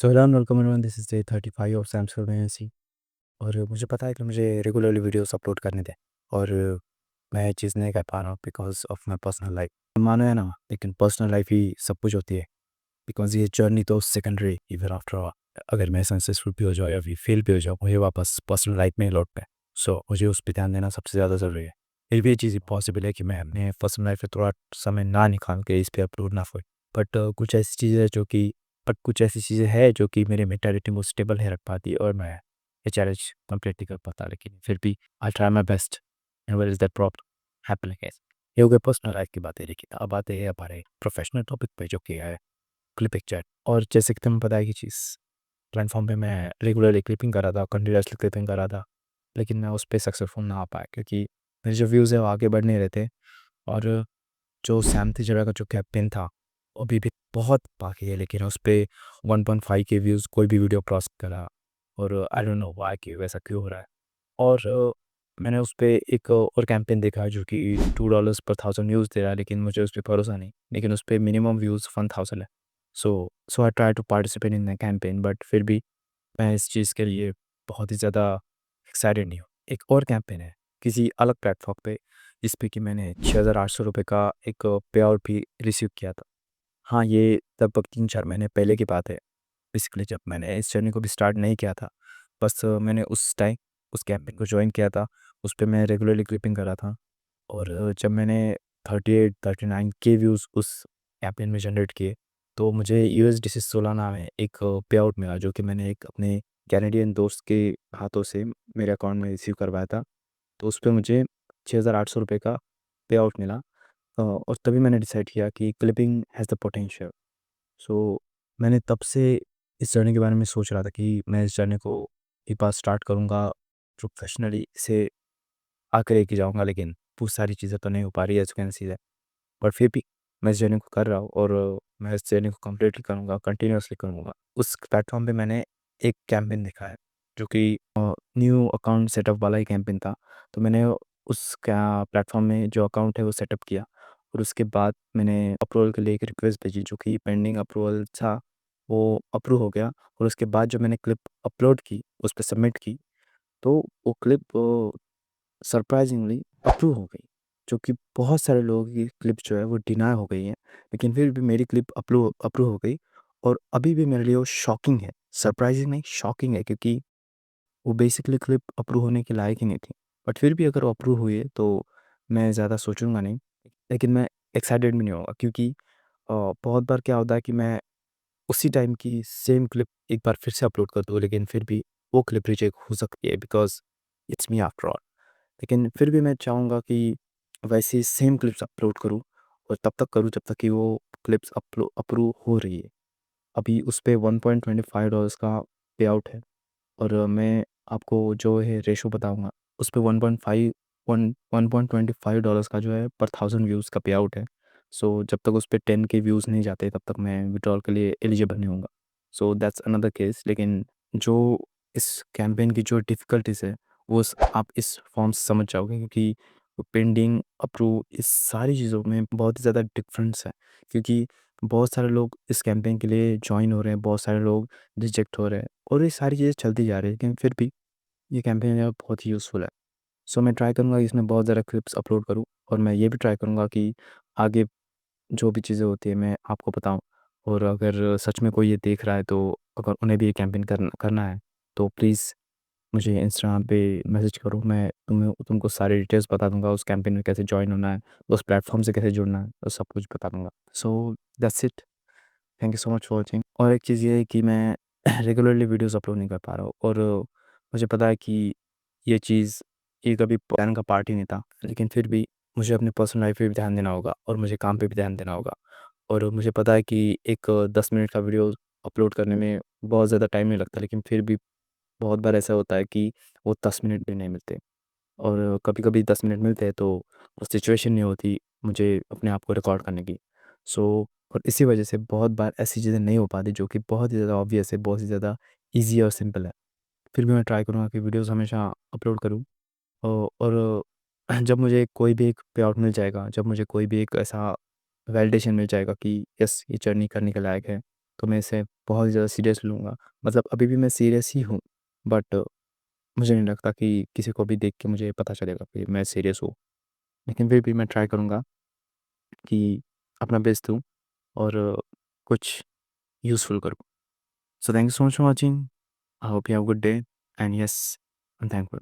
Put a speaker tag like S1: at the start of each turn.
S1: So hello and welcome everyone, this is day 35 of Sam's frequency. और मुझे पता है कि मुझे रेगुलरली वीडियोस अपलोड करने थे, और मैं ये चीज़ नहीं कर पा रहा हूँ because of my personal life. मानो है ना, लेकिन पर्सनल लाइफ ही सब कुछ होती है। बिकॉज ये जर्नी तो सेकेंडरी इवन आफ्टर ऑल। अगर मैं सक्सेसफुल भी हो जाऊँ या फिर फेल भी हो जाऊँ, मुझे वापस पर्सनल लाइफ में लौटना है। सो मुझे उस पर ध्यान देना सबसे ज़्यादा ज़रूरी है। फिर भी ये चीज़ पॉसिबल है कि मैं अपने पर्सनल लाइफ में थोड़ा समय ना निकाल के इस पर अपलोड ना हो। बट कुछ ऐसी चीज़ें हैं जो कि बट कुछ ऐसी चीज़ें हैं जो कि मेरे मेंटालिटी को स्टेबल है रख पाती है, और मैं ये चैलेंज कंप्लीटली कर पाता। लेकिन फिर भी I try my best. And where is that problem happening है। ये हो गया पर्सनल लाइफ की बातें, लेकिन अब आते हैं हमारे प्रोफेशनल टॉपिक पे, जो कि है क्लिपिंग चैट। और जैसे कि तुम्हें पता है कि चीज़ प्लेटफॉर्म पे मैं रेगुलरली क्लिपिंग कर रहा था, कंटिन्यूसली क्लिपिंग कर रहा था, लेकिन मैं उस पर सक्सेसफुल ना आ पाया क्योंकि मेरे जो व्यूज़ है वो आगे बढ़ नहीं रहे थे। और जो सैम थी जगह का जो कैंपेन था, वो अभी भी बहुत बाकी है, लेकिन उस पे 1.5 के व्यूज़ कोई भी वीडियो क्रॉस करा। और आई डोंट नो व्हाई कि वैसा क्यों हो रहा है। और मैंने उस पे एक और कैंपेन देखा है जो कि $2 पर 1000 व्यूज़ दे रहा है, लेकिन मुझे उस पे भरोसा नहीं। लेकिन उस पे मिनिमम व्यूज़ 1000 है। So I try to participate in the campaign, but फिर भी मैं इस चीज़ के लिए बहुत ही ज़्यादा एक्साइटेड नहीं हूँ। एक और कैंपेन है किसी अलग प्लेटफॉर्म पे, जिस पे कि मैंने ₹6800 का एक पे आउट भी रिसीव किया था। हाँ, ये लगभग 3-4 महीने पहले की बात है। बेसिकली जब मैंने इस जर्नी को भी स्टार्ट नहीं किया था, बस मैंने उस टाइम उस कैंपेन को जॉइन किया था। उस पे मैं रेगुलरली क्लिपिंग कर रहा था। और जब मैंने 38-39 के व्यूज़ उस कैंपेन में जनरेट किए, तो मुझे यूएसडीसी सोलाना में एक पे आउट मिला, जो कि मैंने एक अपने कैनेडियन दोस्त के हाथों से मेरे अकाउंट में रिसीव करवाया था। तो उस पे मुझे ₹6800 का पे आउट मिला। और तभी मैंने डिसाइड किया कि क्लिपिंग हैज़ द पोटेंशियल। सो मैंने तब से इस जर्नी के बारे में सोच रहा था कि मैं इस जर्नी को एक बार स्टार्ट करूँगा, प्रोफेशनली इसे आगे लेके जाऊँगा, लेकिन वो सारी चीज़ें तो नहीं हो पा रही है as you can see that. But फिर भी मैं इस जर्नी को कर रहा हूँ, और मैं इस जर्नी को कंप्लीटली करूँगा, कंटिन्यूअसली करूँगा। उस प्लेटफ़ॉर्म पे मैंने एक कैंपेन देखा है, जो कि न्यू अकाउंट सेटअप वाला ही कैंपेन था। तो मैंने उस क्या प्लेटफ़ॉर्म में जो अकाउंट है वो सेटअप किया, और उसके बाद मैंने अप्रूवल के लिए एक रिक्वेस्ट भेजी, जो कि पेंडिंग अप्रूवल था, वो अप्रूव हो गया। और उसके बाद जब मैंने क्लिप अपलोड की, उस पे सबमिट की, तो वो क्लिप सरप्राइज़िंगली अप्रूव हो गई। जो कि बहुत सारे लोगों की क्लिप जो है वो डिनाय हो गई हैं, लेकिन फिर भी मेरी क्लिप अप्रूव हो गई। और अभी भी मेरे लिए वो शॉकिंग है, सरप्राइज़िंग नहीं, शॉकिंग है, क्योंकि वो बेसिकली क्लिप अप्रूव होने के लायक ही नहीं थी। बट फिर भी अगर वो अप्रूव हुई है तो मैं ज़्यादा सोचूँगा नहीं, लेकिन मैं एक्साइटेड भी नहीं होऊँगा, क्योंकि बहुत बार क्या होता है कि मैं उसी टाइम की सेम क्लिप एक बार फिर से अपलोड कर दूँ, लेकिन फिर भी वो क्लिप रिजेक्ट हो सकती है, because it's me after all. लेकिन फिर भी मैं चाहूँगा कि वैसे सेम क्लिप्स अपलोड करूँ, और तब तक करूँ जब तक कि वो क्लिप्स अप्रूव हो रही है। अभी उस पे $1.25 का पे आउट है, और मैं आपको जो है रेशो बताऊँगा, उस पे 1.25 का जो है पर 1000 व्यूज़ का पे आउट है। सो जब तक उस पे 10 के व्यूज़ नहीं जाते, तब तक मैं विथड्रॉल के लिए एलिजिबल नहीं होऊँगा। So that's another case. लेकिन जो इस कैंपेन की जो डिफ़िकल्टीज़ है, वो आप इस फॉर्म से समझ जाओगे, क्योंकि पेंडिंग, अप्रूव, इस सारी चीज़ों में बहुत ही ज़्यादा डिफ़रेंस है। क्योंकि बहुत सारे लोग इस कैंपेन के लिए जॉइन हो रहे हैं, बहुत सारे लोग रिजेक्ट हो रहे हैं, और ये सारी चीज़ें चलती जा रही है, लेकिन फिर भी ये कैंपेन जो है बहुत ही यूज़फुल है। सो मैं ट्राई करूँगा कि इसमें बहुत ज़्यादा क्लिप्स अपलोड करूँ, और मैं ये भी ट्राई करूँगा कि आगे जो भी चीज़ें होती हैं मैं आपको बताऊँ। और अगर सच में कोई ये देख रहा है, तो अगर उन्हें भी ये कैंपेन करना है, तो प्लीज़ मुझे इंस्टाग्राम पे मैसेज करो। मैं तुमको सारी डिटेल्स बता दूँगा, उस कैंपेन में कैसे जॉइन होना है, उस प्लेटफ़ॉर्म से कैसे जुड़ना है, तो सब कुछ बता दूँगा। So that's it. Thank you so much for watching. और एक चीज़ ये है कि मैं रेगुलरली वीडियोज़ अपलोड नहीं कर पा रहा हूँ, और मुझे पता है कि ये चीज़ ये कभी प्लान का पार्ट ही नहीं था, लेकिन फिर भी मुझे अपनी पर्सनल लाइफ पे भी ध्यान देना होगा, और मुझे काम पे भी ध्यान देना होगा। और मुझे पता है कि एक 10 मिनट का वीडियो अपलोड करने में बहुत ज़्यादा टाइम नहीं लगता, लेकिन फिर भी बहुत बार ऐसा होता है कि वो 10 मिनट भी नहीं मिलते, और कभी-कभी 10 मिनट मिलते हैं तो वो सिचुएशन नहीं होती मुझे अपने आप को रिकॉर्ड करने की। सो और इसी वजह से बहुत बार ऐसी चीज़ें नहीं हो पाती, जो कि बहुत ही ज़्यादा ऑब्वियस है, बहुत ही ज़्यादा ईज़ी और सिंपल है। फिर भी मैं ट्राई करूँगा कि वीडियोज़ हमेशा अपलोड करूँ। और जब मुझे कोई भी एक पे आउट मिल जाएगा, जब मुझे कोई भी एक ऐसा वैलिडेशन मिल जाएगा कि यस, ये जर्नी करने के लायक है, तो मैं इसे बहुत ज़्यादा सीरियस लूँगा। मतलब अभी भी मैं सीरियस ही हूँ, बट मुझे नहीं लगता कि किसी को भी देख के मुझे पता चलेगा कि मैं सीरियस हूँ। लेकिन फिर भी मैं ट्राई करूँगा कि अपना बेस्ट दूँ और कुछ यूज़फुल करूँ। So thank you so much for watching. I hope you have a good day and yes, I am thankful.